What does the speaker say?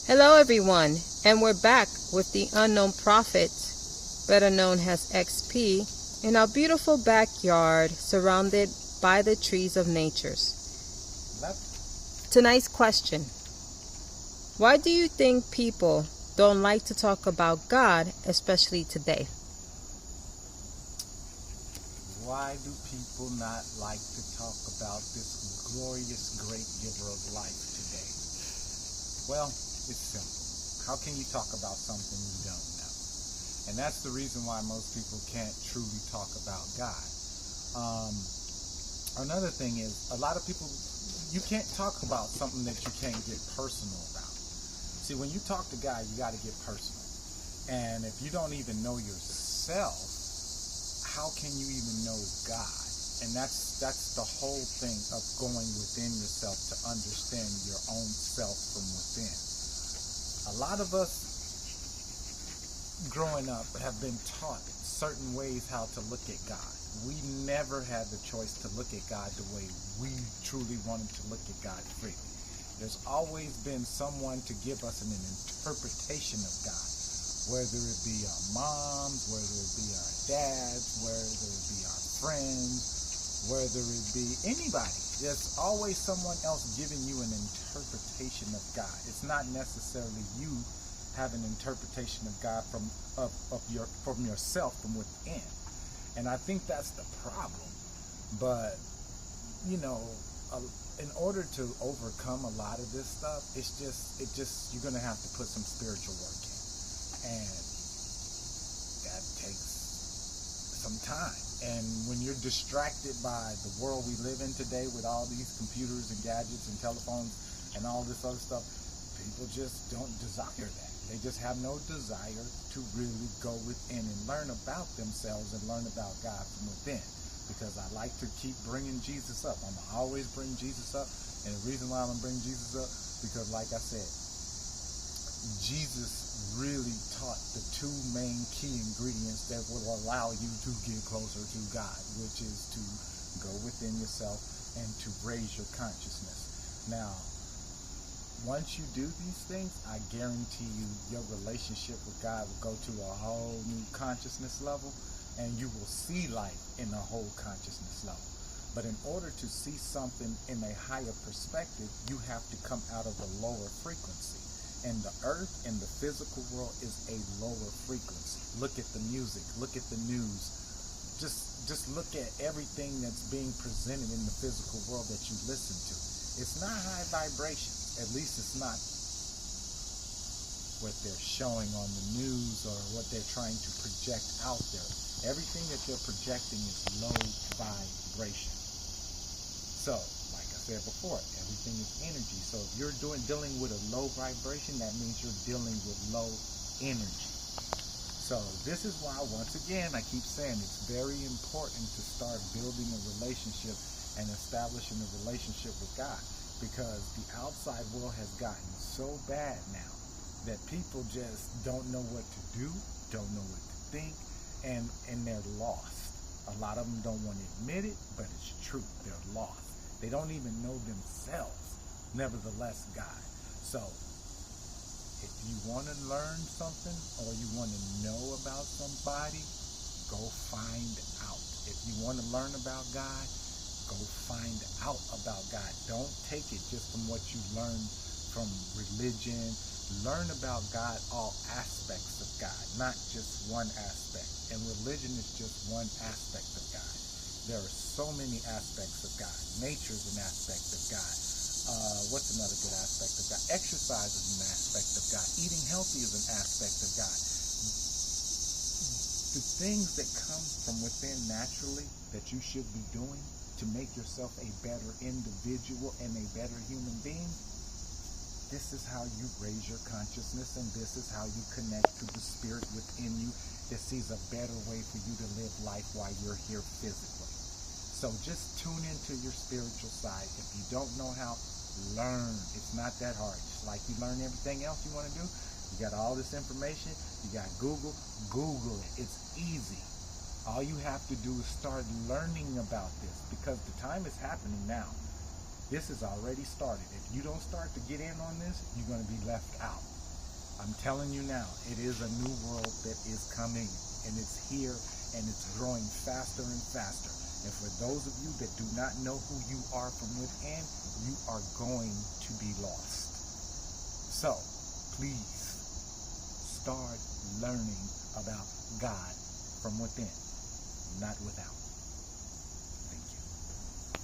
Hello everyone, and we're back with the Unknown Prophet, better known as XP, in our beautiful backyard surrounded by the trees of natures. Tonight's question: why do you think people don't like to talk about God, especially today? Why do people not like to talk about this glorious, great giver of life today? Well, it's simple. How can you talk about something you don't know? And that's the reason why most people can't truly talk about God. Another thing is, a lot of people, you can't talk about something that you can't get personal about. See, when you talk to God, you got to get personal. And if you don't even know yourself, how can you even know God? And that's the whole thing of going within yourself to understand your own self from within. A lot of us growing up have been taught certain ways how to look at God. We never had the choice to look at God the way we truly wanted to look at God freely. There's always been someone to give us an interpretation of God, whether it be our moms, whether it be our dads, whether it be our friends, whether it be anybody. There's always someone else giving you an interpretation of God. It's not necessarily you have an interpretation of God from yourself, from within. And I think that's the problem. But, in order to overcome a lot of this stuff, you're going to have to put some spiritual work in. And that takes some time. And when you're distracted by the world we live in today with all these computers and gadgets and telephones and all this other stuff, people just don't desire that. They just have no desire to really go within and learn about themselves and learn about God from within. Because I like to keep bringing Jesus up. I'm going to always bring Jesus up. And the reason why I'm going to bring Jesus up, because like I said, Jesus really taught the two main key ingredients that will allow you to get closer to God, which is to go within yourself and to raise your consciousness. Now, once you do these things, I guarantee you your relationship with God will go to a whole new consciousness level, and you will see life in a whole consciousness level. But in order to see something in a higher perspective, you have to come out of the lower frequency. And the earth and the physical world is a lower frequency. Look at the music, look at the news. Just look at everything that's being presented in the physical world that you listen to. It's not high vibration. At least it's not what they're showing on the news or what they're trying to project out there. Everything that they're projecting is low vibration. So, like I said before, everything is energy. So if you're dealing with a low vibration, that means you're dealing with low energy. So this is why, once again, I keep saying it's very important to start building a relationship and establishing a relationship with God. Because the outside world has gotten so bad now that people just don't know what to do, don't know what to think, and they're lost. A lot of them don't want to admit it, but it's true. They're lost. They don't even know themselves, nevertheless, God. So, if you want to learn something or you want to know about somebody, go find out. If you want to learn about God, go find out about God. Don't take it just from what you learn from religion. Learn about God, all aspects of God, not just one aspect. And religion is just one aspect of God. There are so many aspects of God. Nature is an aspect of God. What's another good aspect of God? Exercise is an aspect of God. Eating healthy is an aspect of God. The things that come from within naturally that you should be doing to make yourself a better individual and a better human being, this is how you raise your consciousness, and this is how you connect to the spirit within you that sees a better way for you to live life while you're here physically. So just tune into your spiritual side. If you don't know how, learn. It's not that hard. Just like you learn everything else you want to do, you got all this information, you got Google it. It's easy. All you have to do is start learning about this, because the time is happening now. This has already started. If you don't start to get in on this, you're going to be left out. I'm telling you now, it is a new world that is coming, and it's here, and it's growing faster and faster. And for those of you that do not know who you are from within, you are going to be lost. So, please, start learning about God from within, not without.